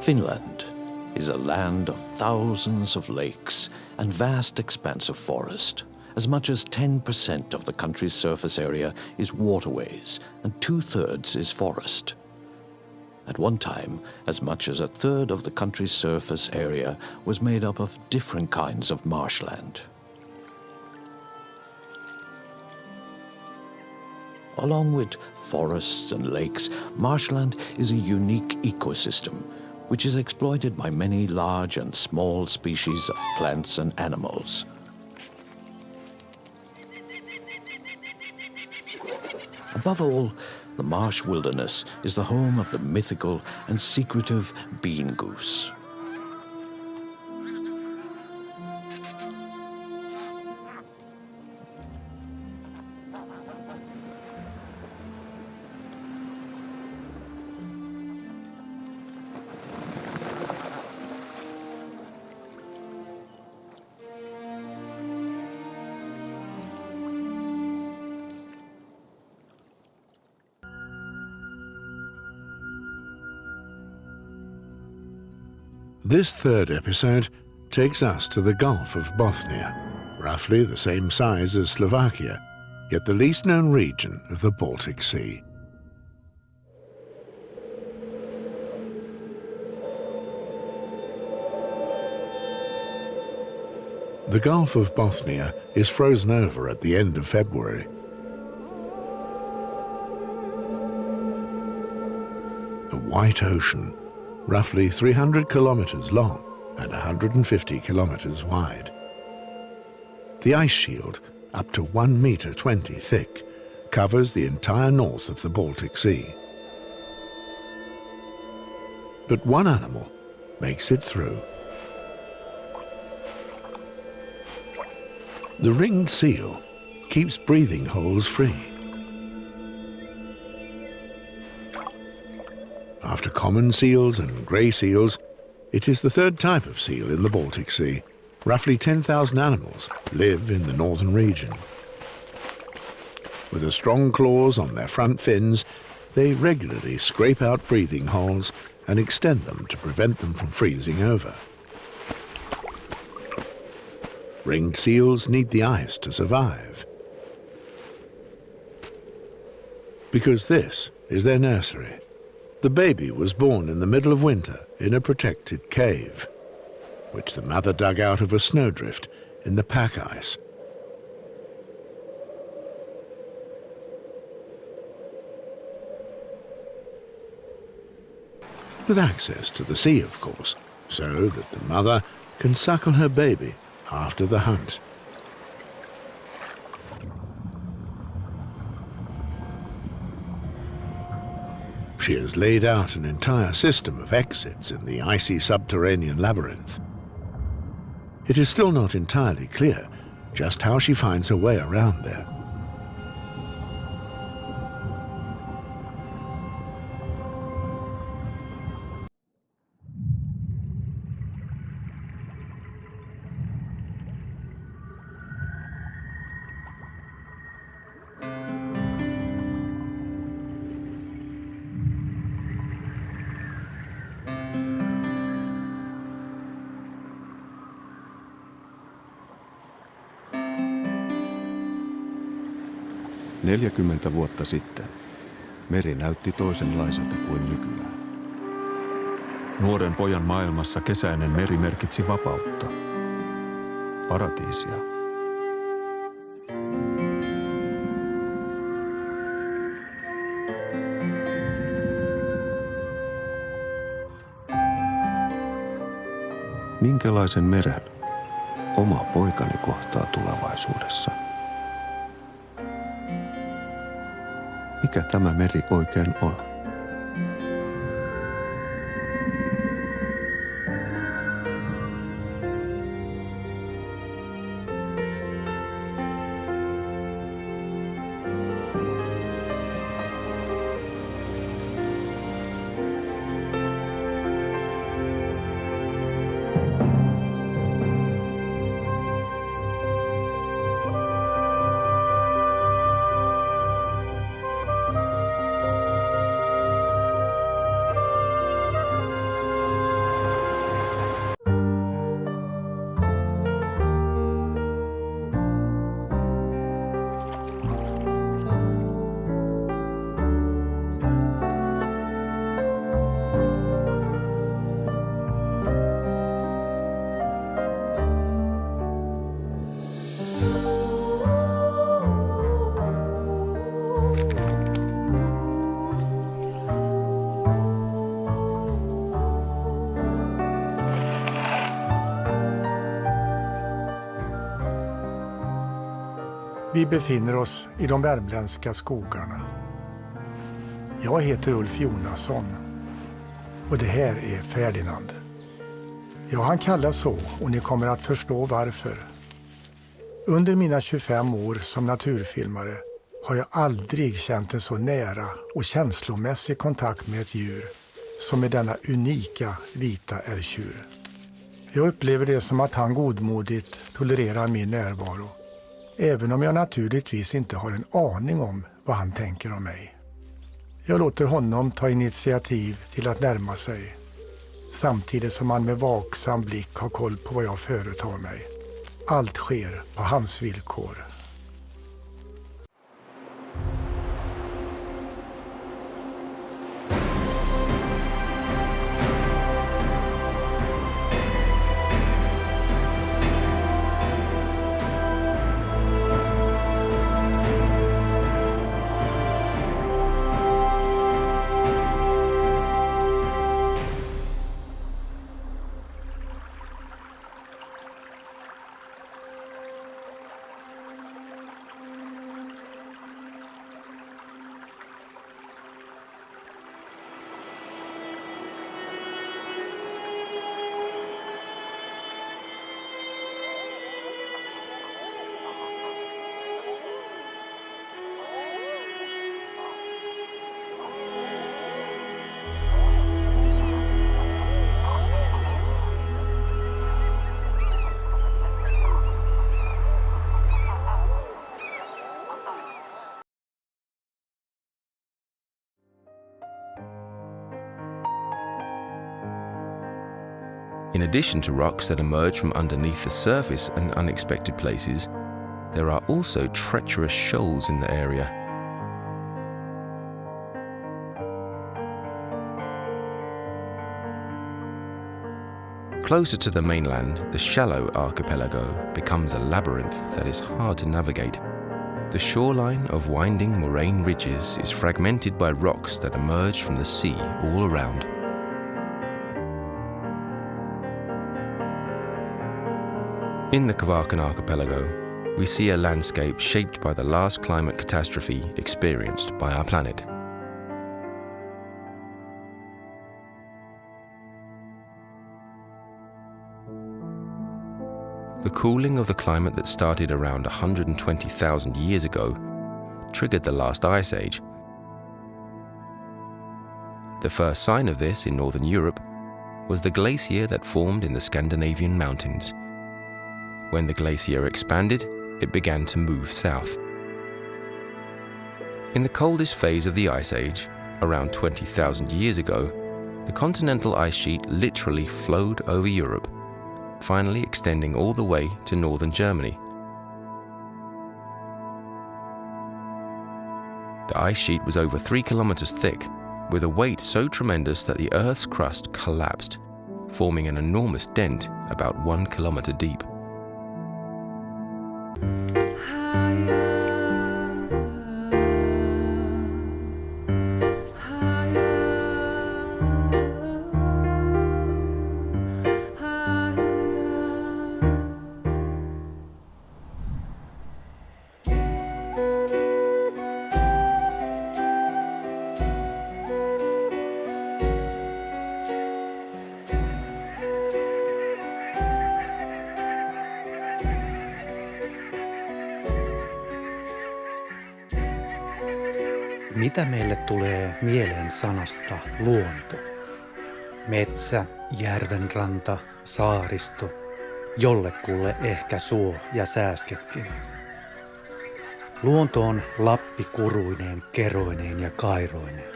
Finland is a land of thousands of lakes and vast expanse of forest. As much as 10% of the country's surface area is waterways and 2/3 is forest. At one time, as much as 1/3 of the country's surface area was made up of different kinds of marshland. Along with forests and lakes, marshland is a unique ecosystem which is exploited by many large and small species of plants and animals. Above all, the marsh wilderness is the home of the mythical and secretive bean goose. This third episode takes us to the Gulf of Bothnia, roughly the same size as Slovakia, yet the least known region of the Baltic Sea. The Gulf of Bothnia is frozen over at the end of February. A white ocean, roughly 300 kilometers long and 150 kilometers wide. The ice shield, up to 1.20 meters thick, covers the entire north of the Baltic Sea. But one animal makes it through. The ringed seal keeps breathing holes free. After common seals and grey seals, it is the third type of seal in the Baltic Sea. Roughly 10,000 animals live in the northern region. With the strong claws on their front fins, they regularly scrape out breathing holes and extend them to prevent them from freezing over. Ringed seals need the ice to survive, because this is their nursery. The baby was born in the middle of winter in a protected cave, which the mother dug out of a snowdrift in the pack ice. With access to the sea, of course, so that the mother can suckle her baby after the hunt. She has laid out an entire system of exits in the icy subterranean labyrinth. It is still not entirely clear just how she finds her way around there. Neljäkymmentä vuotta sitten meri näytti toisenlaiselta kuin nykyään. Nuoren pojan maailmassa kesäinen meri merkitsi vapautta, paratiisia. Minkälaisen meren oma poikani kohtaa tulevaisuudessa? Mikä tämä meri oikein on? Vi befinner oss i de värmländska skogarna. Jag heter Ulf Jonasson och det här är Ferdinand. Ja, han kallas så och ni kommer att förstå varför. Under mina 25 år som naturfilmare har jag aldrig känt en så nära och känslomässig kontakt med ett djur som med denna unika vita älgtjur. Jag upplever det som att han godmodigt tolererar min närvaro, även om jag naturligtvis inte har en aning om vad han tänker om mig. Jag låter honom ta initiativ till att närma sig, samtidigt som han med vaksam blick har koll på vad jag företar mig. Allt sker på hans villkor. In addition to rocks that emerge from underneath the surface in unexpected places, there are also treacherous shoals in the area. Closer to the mainland, the shallow archipelago becomes a labyrinth that is hard to navigate. The shoreline of winding moraine ridges is fragmented by rocks that emerge from the sea all around. In the Kvarken archipelago, we see a landscape shaped by the last climate catastrophe experienced by our planet. The cooling of the climate that started around 120,000 years ago triggered the last ice age. The first sign of this in northern Europe was the glacier that formed in the Scandinavian mountains. When the glacier expanded, it began to move south. In the coldest phase of the Ice Age, around 20,000 years ago, the continental ice sheet literally flowed over Europe, finally extending all the way to northern Germany. The ice sheet was over 3 kilometers thick, with a weight so tremendous that the Earth's crust collapsed, forming an enormous dent about 1 kilometer deep. Mitä meille tulee mieleen sanasta luonto? Metsä, järvenranta, saaristo, jollekulle ehkä suo ja sääsketkin. Luonto on Lappi kuruineen, keroineen ja kairoineen.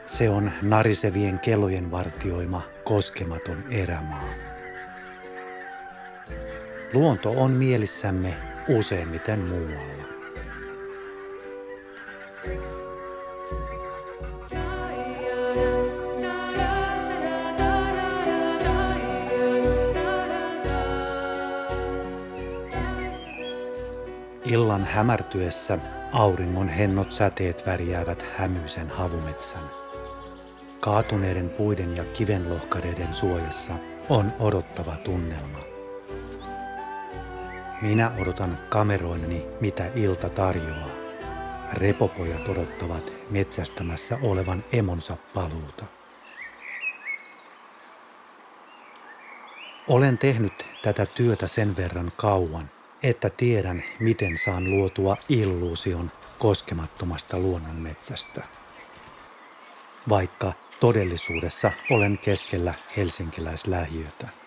Se on narisevien kelojen vartioima koskematon erämaa. Luonto on mielissämme useimmiten muualla. Illan hämärtyessä auringon hennot säteet värjäävät hämyisen havumetsän. Kaatuneiden puiden ja kivenlohkareiden suojassa on odottava tunnelma. Minä odotan kameroineni, mitä ilta tarjoaa. Repopojat odottavat metsästämässä olevan emonsa paluuta. Olen tehnyt tätä työtä sen verran kauan, että tiedän, miten saan luotua illuusion koskemattomasta luonnonmetsästä. Vaikka todellisuudessa olen keskellä helsinkiläislähiötä.